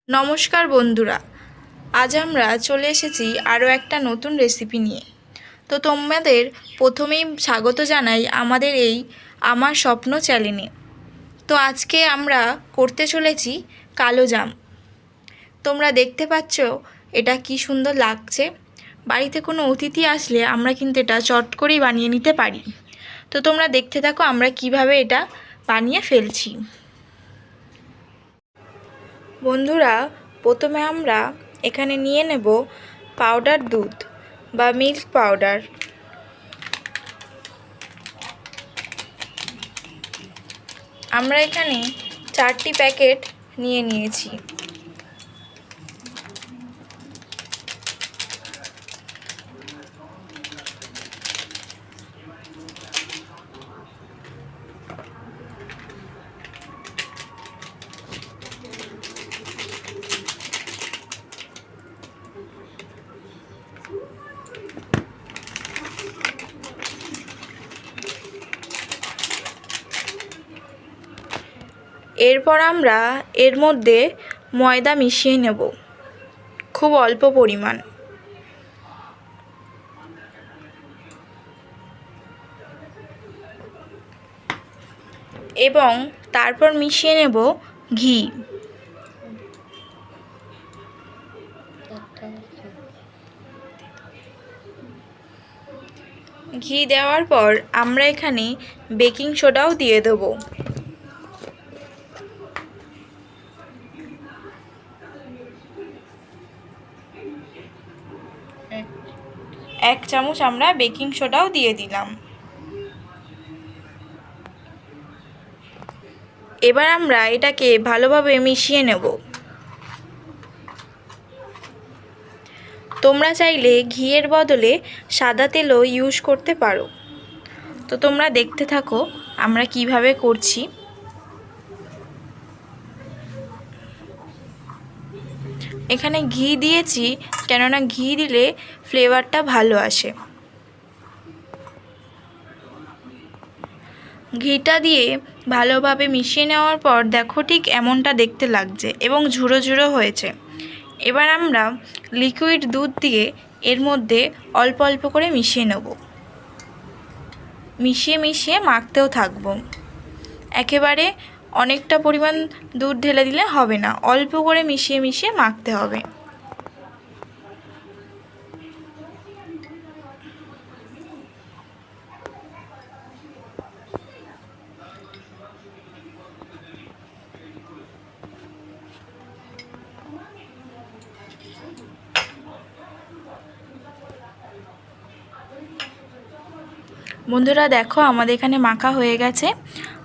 নমস্কার বন্ধুরা, আজ আমরা চলে এসেছি আরও একটা নতুন রেসিপি নিয়ে। তো তোমাদের প্রথমেই স্বাগত জানাই আমাদের এই আমার স্বপ্ন চ্যানেলে। তো আজকে আমরা করতে চলেছি কালো জাম। তোমরা দেখতে পাচ্ছ এটা কি সুন্দর লাগছে। বাড়িতে কোনো অতিথি আসলে আমরা কিন্তু এটা চট করেই বানিয়ে নিতে পারি। তো তোমরা দেখতে থাকো আমরা কিভাবে এটা বানিয়ে ফেলছি। বন্ধুরা, প্রথমে আমরা এখানে নিয়ে নেব পাউডার দুধ বা মিল্ক পাউডার। আমরা এখানে 4টি প্যাকেট নিয়ে নিয়েছি। এরপর আমরা এর মধ্যে ময়দা মিশিয়ে নেব, খুব অল্প পরিমাণ। এবং তারপর মিশিয়ে নেব ঘি। ঘি দেওয়ার পর আমরা এখানে বেকিং সোডাও দিয়ে দেব। এক চামচ আমরা বেকিং সোডাও দিয়ে দিলাম। এবার আমরা এটাকে ভালোভাবে মিশিয়ে নেব। তোমরা চাইলে ঘিয়ের বদলে সাদা তেলও ইউজ করতে পারো। তো তোমরা দেখতে থাকো আমরা কিভাবে করছি। এখানে ঘি দিয়েছি, কেননা ঘি দিলে ফ্লেভারটা ভালো আসে। ঘিটা দিয়ে ভালোভাবে মিশিয়ে নেওয়ার পর দেখো ঠিক এমনটা দেখতে লাগছে এবং ঝুড়ো ঝুড়ো হয়েছে। এবার আমরা লিকুইড দুধ দিয়ে এর মধ্যে অল্প অল্প করে মিশিয়ে নেব। মিশিয়ে মিশিয়ে মাখতেও থাকবো। একেবারে অনেকটা পরিমাণ দুধ ঢেলে দিলে হবে না, অল্প করে মিশিয়ে মিশিয়ে মাখতে হবে। বন্ধুরা দেখো আমাদের এখানে মাখা হয়ে গেছে।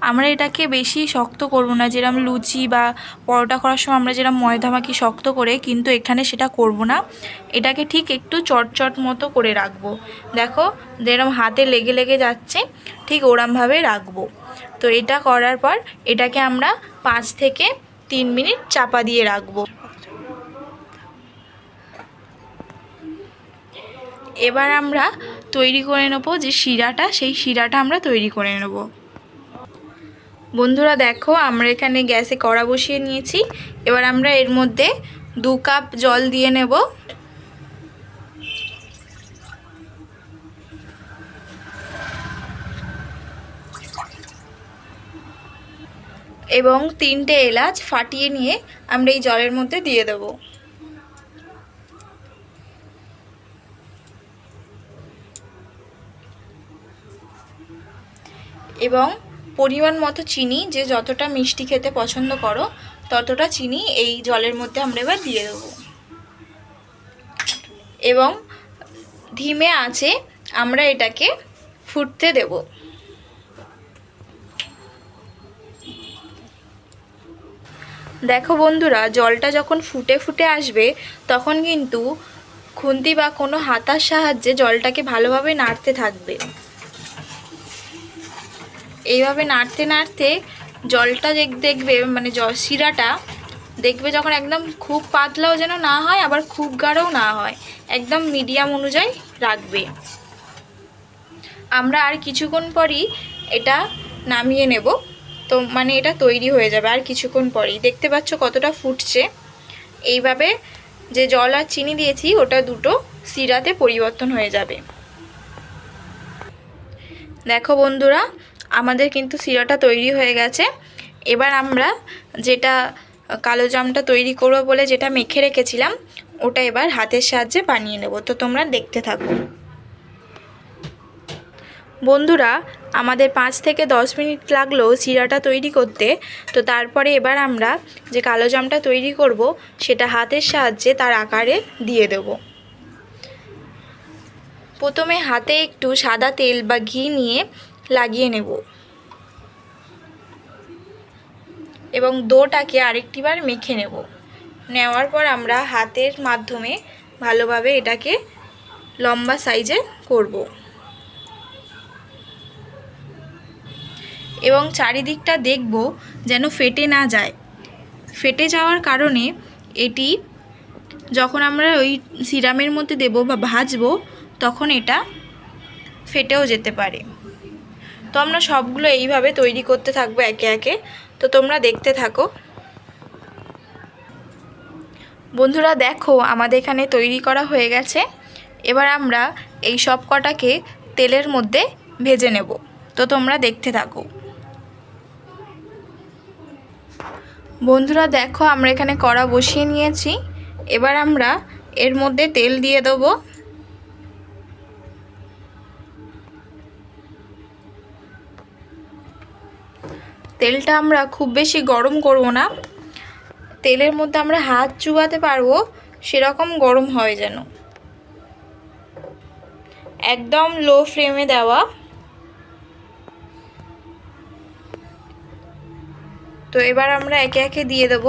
আমরা এটাকে বেশি শক্ত করব না, যেরকম লুচি বা পরোটা করার সময় আমরা যেরকম ময়দা মাখি শক্ত করে, কিন্তু এখানে সেটা করব না। এটাকে ঠিক একটু চটচট মতো করে রাখবো। দেখো যেরকম হাতে লেগে লেগে যাচ্ছে ঠিক ওরমভাবে রাখবো। তো এটা করার পর এটাকে আমরা 5 থেকে 3 মিনিট চাপা দিয়ে রাখবো। এবার আমরা তৈরি করে নেব যে শিরাটা, সেই শিরাটা আমরা তৈরি করে নেব। বন্ধুরা দেখো আমরা এখানে গ্যাসে কড়া বসিয়ে নিয়েছি। এবার আমরা এর মধ্যে 2 কাপ জল দিয়ে নেব। এবং 3টে এলাচ ফাটিয়ে নিয়ে আমরা এই জলের মধ্যে দিয়ে দেব। এবং পরিমাণ মতো চিনি, যে যতটা মিষ্টি খেতে পছন্দ করো ততটা চিনি এই জলের মধ্যে আমরা এবার দিয়ে দেবো। এবং ধিমে আঁচে আমরা এটাকে ফুটতে দেব। দেখো বন্ধুরা, জলটা যখন ফুটে ফুটে আসবে তখন কিন্তু খুন্তি বা কোনো হাতার সাহায্যে জলটাকে ভালোভাবে নাড়তে থাকবে। এইভাবে নাড়তে নাড়তে জলটা দেখবে মানে শিরাটা দেখবে যখন একদম খুব পাতলাও যেন না হয় আবার খুব গাঢ়ও না হয়, একদম মিডিয়াম অনুযায়ী রাখবে। আমরা আর কিছুক্ষণ পরই এটা নামিয়ে নেব। তো মানে এটা তৈরি হয়ে যাবে আর কিছুক্ষণ পরেই। দেখতে পাচ্ছ কতটা ফুটছে। এইভাবে যে জল আর চিনি দিয়েছি ওটা দুটো শিরাতে পরিবর্তন হয়ে যাবে। দেখো বন্ধুরা, আমাদের কিন্তু শিরাটা তৈরি হয়ে গেছে। এবার আমরা যেটা কালো জামটা তৈরি করবো বলে যেটা মেখে রেখেছিলাম ওটা এবার হাতের সাহায্যে বানিয়ে নেব। তো তোমরা দেখতে থাকো। বন্ধুরা, আমাদের 5 থেকে 10 মিনিট লাগলো শিরাটা তৈরি করতে। তো তারপরে এবার আমরা যে কালো জামটা তৈরি করব সেটা হাতের সাহায্যে তার আকারে দিয়ে দেব। প্রথমে হাতে একটু সাদা তেল বা ঘি নিয়ে লাগিয়ে নেব এবং ডোটাকে আরেকটিবার মেখে নেব। নেওয়ার পর আমরা হাতের মাধ্যমে ভালোভাবে এটাকে লম্বা সাইজে করব এবং চারিদিকটা দেখব যেন ফেটে না যায়। ফেটে যাওয়ার কারণে এটি যখন আমরা ওই সিরামের মধ্যে দেব বা ভাজবো তখন এটা ফেটেও যেতে পারে। তো আমরা সবগুলো এইভাবে তৈরি করতে থাকবো একে একে। তো তোমরা দেখতে থাকো। বন্ধুরা দেখো, আমাদের এখানে তৈরি করা হয়ে গেছে। এবার আমরা এই সব কটাকে তেলের মধ্যে ভেজে নেব। তো তোমরা দেখতে থাকো। বন্ধুরা দেখো, আমরা এখানে কড়া বসিয়ে নিয়েছি। এবার আমরা এর মধ্যে তেল দিয়ে দেবো। তেলটা আমরা খুব বেশি গরম করব না, তেলের মধ্যে আমরা হাত চুবাতে পারবো সেরকম গরম হয় যেন। একদম লো ফ্লেমে দেওয়া। তো এবার আমরা একে একে দিয়ে দেব।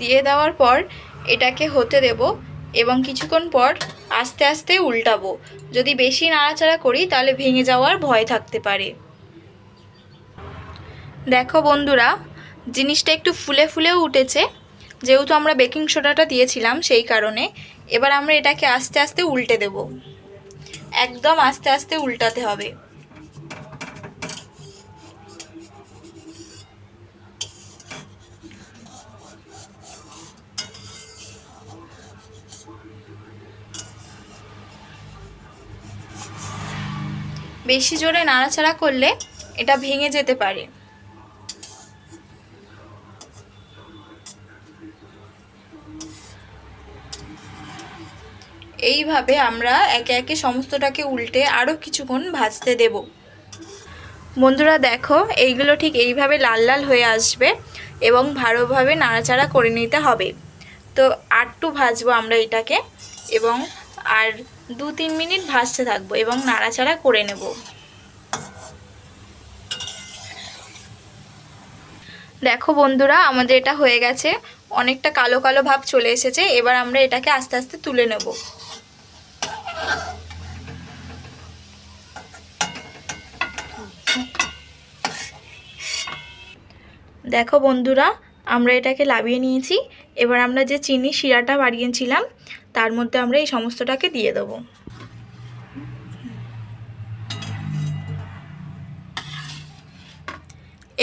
দিয়ে দেওয়ার পর এটাকে হতে দেব এবং কিছুক্ষণ পর আস্তে আস্তে উল্টাবো। যদি বেশি নাড়াচাড়া করি তাহলে ভেঙে যাওয়ার ভয় থাকতে পারে। দেখো বন্ধুরা, জিনিসটা একটু ফুলে ফুলেও উঠেছে, যেহেতু আমরা বেকিং সোডাটা দিয়েছিলাম সেই কারণে। এবার আমরা এটাকে আস্তে আস্তে উল্টে দেব। একদম আস্তে আস্তে উল্টাতে হবে। বেশি জোরে নাড়াচাড়া করলে এটা ভেঙে যেতে পারে। এইভাবে আমরা একে একে সমস্তটাকে উল্টে আরও কিছুক্ষণ ভাজতে দেব। বন্ধুরা দেখো, এইগুলো ঠিক এইভাবে লাল লাল হয়ে আসবে এবং ভালোভাবে নাড়াচাড়া করে নিতে হবে। তো আরটু ভাজবো আমরা এটাকে এবং আর 2-3 মিনিট ভাজতে থাকবো এবং নাড়াচাড়া করে নেব। দেখো বন্ধুরা, আমাদের এটা হয়ে গেছে। অনেকটা কালো কালো ভাব চলে এসেছে। এবার আমরা এটাকে আস্তে আস্তে তুলে নেব। দেখো বন্ধুরা, আমরা এটাকে নামিয়ে নিয়েছি। এবার আমরা যে চিনি শিরাটা বানিয়েছিলাম তার মধ্যে আমরা এই সমস্তটাকে দিয়ে দেবো।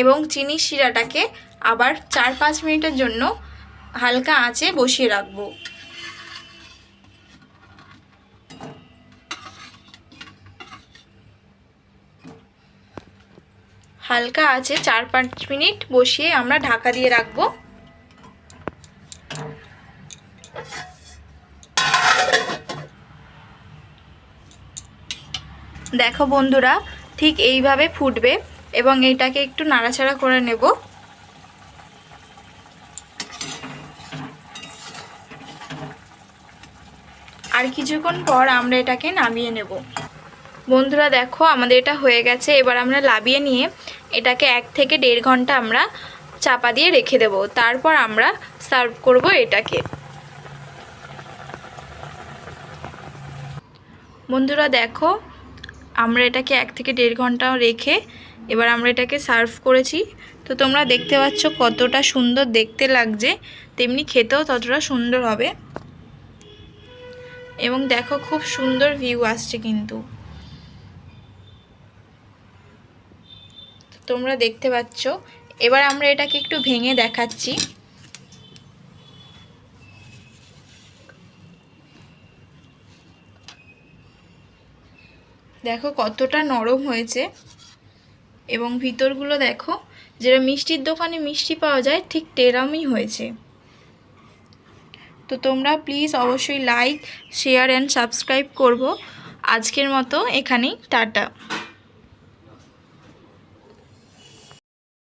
এবং চিনি শিরাটাকে আবার 4-5 মিনিটের জন্য হালকা আঁচে বসিয়ে রাখবো। হালকা আঁচে 4-5 মিনিট বসিয়ে আমরা ঢাকা দিয়ে রাখবো। দেখো বন্ধুরা, ঠিক এইভাবে ফুটবে এবং এটাকে একটু নাড়াচাড়া করে নেব। আর কিছুক্ষণ পর আমরা এটাকে নামিয়ে নেব। বন্ধুরা দেখো, আমাদের এটা হয়ে গেছে। এবার আমরা নামিয়ে নিয়ে এটাকে 1 থেকে 1.5 ঘন্টা আমরা চাপা দিয়ে রেখে দেব। তারপর আমরা সার্ভ করব এটাকে। বন্ধুরা দেখো, আমরা এটাকে 1 থেকে 1.5 ঘন্টা রেখে এবার আমরা এটাকে সার্ভ করেছি। তো তোমরা দেখতে পাচ্ছ কতটা সুন্দর দেখতে লাগছে, তেমনি খেতেও ততটা সুন্দর হবে। এবং দেখো খুব সুন্দর ভিউ আসছে কিন্তু, তোমরা দেখতে পাচ্ছ। এবার আমরা এটাকে একটু ভেঙে দেখাচ্ছি। দেখো কতটা নরম হয়েছে এবং ভিতরগুলো দেখো, যেটা মিষ্টির দোকানে মিষ্টি পাওয়া যায় ঠিক তেরমই হয়েছে। তো তোমরা প্লিজ অবশ্যই লাইক, শেয়ার অ্যান্ড সাবস্ক্রাইব করবো। আজকের মতো এখানেই টাটা।